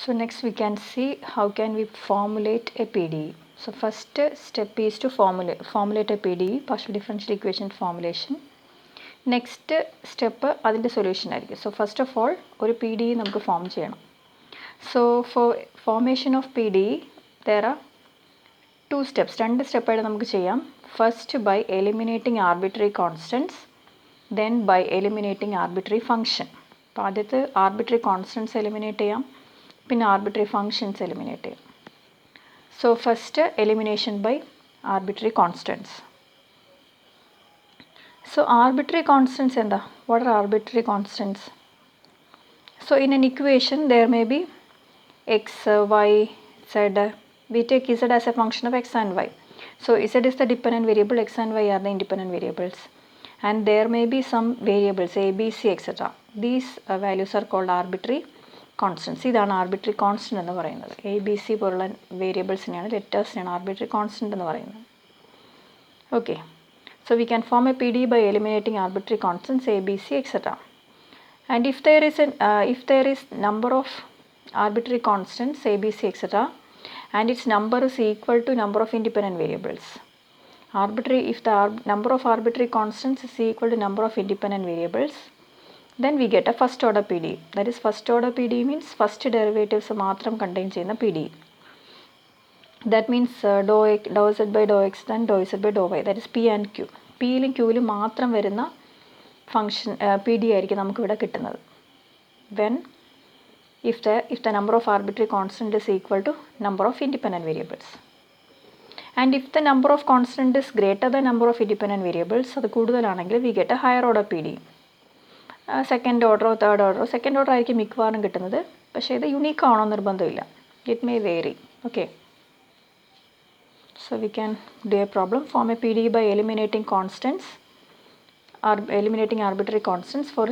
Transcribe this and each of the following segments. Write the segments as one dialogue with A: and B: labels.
A: So next we can see how can we formulate a PDE. So first step is to formulate a PDE, partial differential equation formulation. Next step അതിൻ്റെ solution ആയിരിക്കും. So first of all ഒരു PDE നമുക്ക് form ചെയ്യണം. So for formation of PDE there are two steps. രണ്ട് സ്റ്റെപ്പായിട്ട് നമുക്ക് ചെയ്യാം. First by eliminating arbitrary constants, then by eliminating arbitrary function. അപ്പോൾ ആദ്യത്തെ arbitrary constants eliminate ചെയ്യാം, പിന്നെ arbitrary functions eliminate ചെയ്യാം. So first elimination by arbitrary constants. So arbitrary constants എന്താ? What are arbitrary constants? So in an equation there may be x, y, z. We take z as a function of x and y. So z is the dependent variable, x and y are the independent variables. And there may be some variables a, b, c, etc. These values are called arbitrary constants. ഇതാണ് arbitrary constant എന്ന് പറയുന്നത്. a, b, c പോലുള്ള വേരിയബിൾസിനെയാണ്, ലെറ്റേഴ്സിനെയാണ് arbitrary constant എന്ന് പറയുന്നത്. Okay. So we can form a PDE by eliminating arbitrary constants a, b, c, etc. And if there is number of arbitrary constants a, b, c, etc. and its number is equal to number of independent variables. If the number of arbitrary constants is equal to number of independent variables, then we get a first order PDE. That is, first order PDE means first derivatives മാത്രം contain ചെയ്യുന്ന PDE. That means dou z by dou x then dou z by dou y. That is p and q. p യിലും q യിലും മാത്രം വരുന്ന function PDE ആയിരിക്കും നമുക്ക് ഇവിടെ കിട്ടുന്നത്. When if the number of arbitrary constant is equal to number of independent variables. And if the number of constant is greater than number of independent variables, അത് കൂടുതലാണെങ്കിൽ we get a higher order PDE. Second ഓർഡറോ third ഓർഡറോ, second order ആയിരിക്കും മിക്കവാറും കിട്ടുന്നത്, പക്ഷേ ഇത് unique ആണോ നിർബന്ധമില്ല. It may vary. Okay, so we can do a problem, form a PDE by eliminating constants, eliminating arbitrary constants for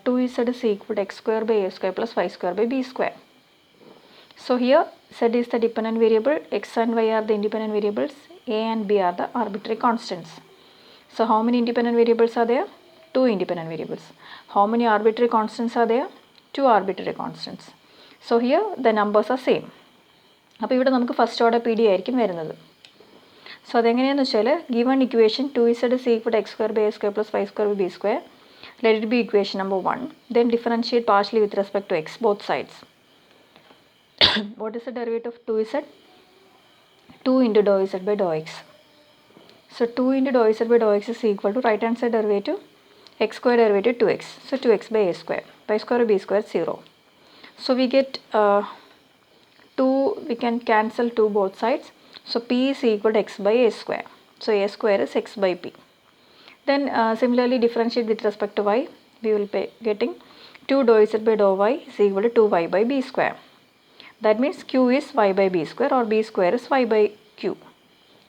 A: 2z is equal to x square by a square plus y square by b square. So here z is the dependent variable, x and y are the independent variables, a and b are the arbitrary constants. So how many independent variables are there? 2 independent variables. How many arbitrary constants are there? 2 arbitrary constants. So here the numbers are same. അപ്പോൾ ഇവിടെ നമുക്ക് first order PDE ആയിരിക്കും വരുന്നത്. So അതെങ്ങനെയാണെന്ന് വെച്ചാൽ, given equation 2z is equal to x square by a square plus y square by b square, let it be equation number 1. Then differentiate partially with respect to x, both sides. What is the derivative of 2z? 2 into dou z by dou x. So 2 into dou z by dou x is equal to right hand side derivative x square derivative 2x. So 2x by a square. Y square by b square 0. So we get 2, we can cancel 2 both sides. So p is equal to x by a square. So a square is x by p. Then similarly differentiate with respect to y. We will be getting 2 dou z by dou y is equal to 2y by b square. That means q is y by b square or b square is y by q.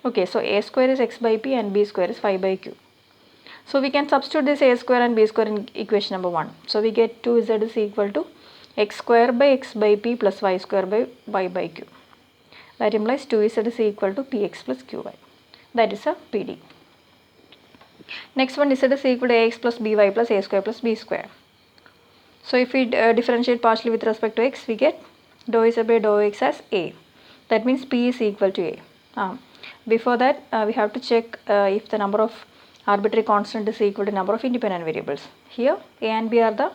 A: Okay, so a square is x by p and b square is y by q. So we can substitute this a square and b square in equation number 1. So we get 2z is equal to x square by x by p plus y square by y by q. That implies 2z is equal to px plus qy. That is a PDE. Next one, z is equal to ax plus by plus a square plus b square. So if we differentiate partially with respect to x, we get dou z by dou x as a. That means p is equal to a. Before that, we have to check if the number of arbitrary constant is equal to number of independent variables. Here a and b are the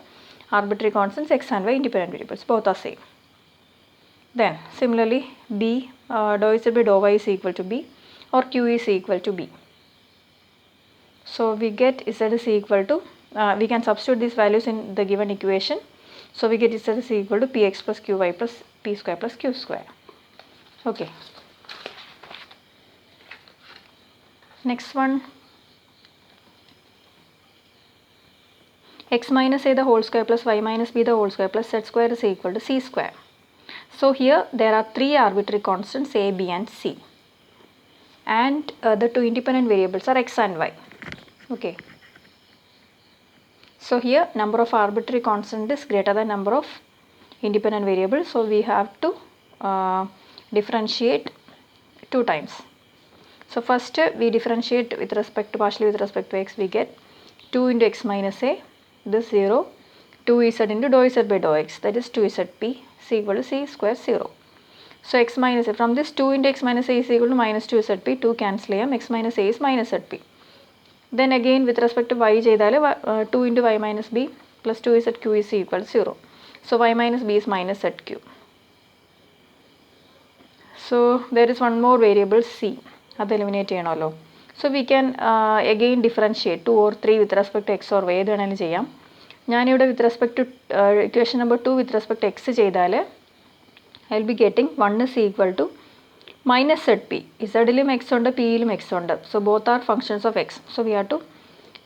A: arbitrary constants, x and y independent variables, both are same. Then similarly b, dou z by dou y is equal to b or q is equal to b. So we get z is equal to, we can substitute these values in the given equation. So we get z is equal to px plus qy plus p square plus q square. Okay. Next one, x minus a the whole square plus y minus b the whole square plus z square is equal to c square. So here there are 3 arbitrary constants a, b and c. And the 2 independent variables are x and y. Okay. So here number of arbitrary constant is greater than number of independent variables. So we have to differentiate 2 times. So first we differentiate with respect to partially with respect to x, we get 2 into x minus a, this 0, 2z into dou z by dou x, that is 2zp is is equal to c square 0. So x minus a, from this 2 into x minus a is equal to minus 2 zp, 2 cancel a, x minus a is minus zp. Then again with respect to y, 2 into y minus b plus 2 zq is equal to 0. So y minus b is minus zq. So there is one more variable c, that eliminate cheyanallo. So we can again differentiate 2 or 3 with respect to x or y. With respect to equation number 2 with respect to x, I will be getting 1 is equal to minus zp. Z x on p x on. So both are functions of x. So we have to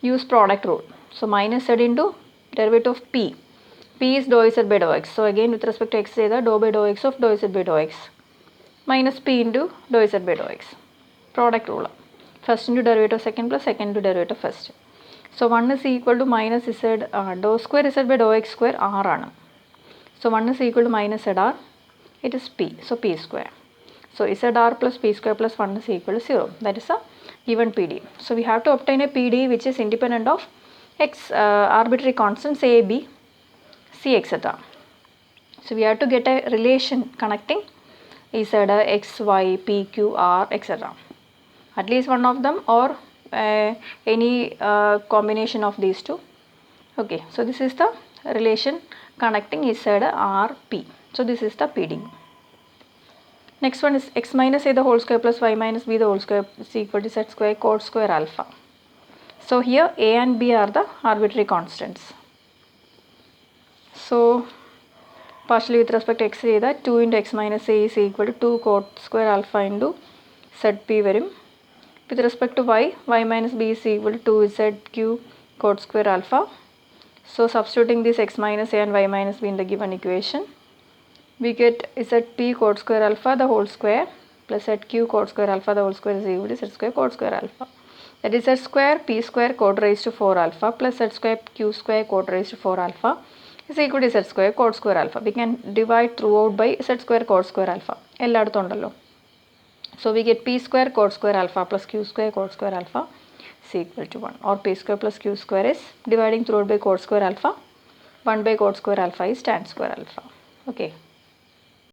A: use product rule. So minus z into derivative of p. P is dou z by dou x. So again with respect to x, dou by dou x of dou z by dou x minus p into dou z by dou x. Product rule. First into derivative second plus second into derivative first. So 1 is equal to minus z dou square z by dou x square r. So 1 is equal to minus zr. It is p. So p square. So zr plus p square plus 1 is equal to 0. That is a given PD. So we have to obtain a PD which is independent of x arbitrary constants a, b, c, etc. So we have to get a relation connecting z, x, y, p, q, r, etc. At least one of them or any combination of these two. Okay, so this is the relation connecting z, r, p. So this is the PD. Next one is x minus a the whole square plus y minus b the whole square is equal to z square cot square alpha. So here a and b are the arbitrary constants. So partially with respect to x, 2 into x minus a is equal to 2 cot square alpha into zp varum. With respect to y, y minus b is equal to 2 zq cot square alpha. So substituting this x minus a and y minus b in the given equation, we get zp cot square alpha the whole square plus zq cot square alpha the whole square is equal to z square cot square alpha. That is z square p square cot raised to 4 alpha plus z square q square cot raised to 4 alpha is equal to z square cot square alpha. We can divide throughout by z square cot square alpha. So we get p square cot square alpha plus q square cot square alpha is equal to 1, or p square plus q square is dividing throughout by cot square alpha. 1 by cot square alpha is tan square alpha. Okay.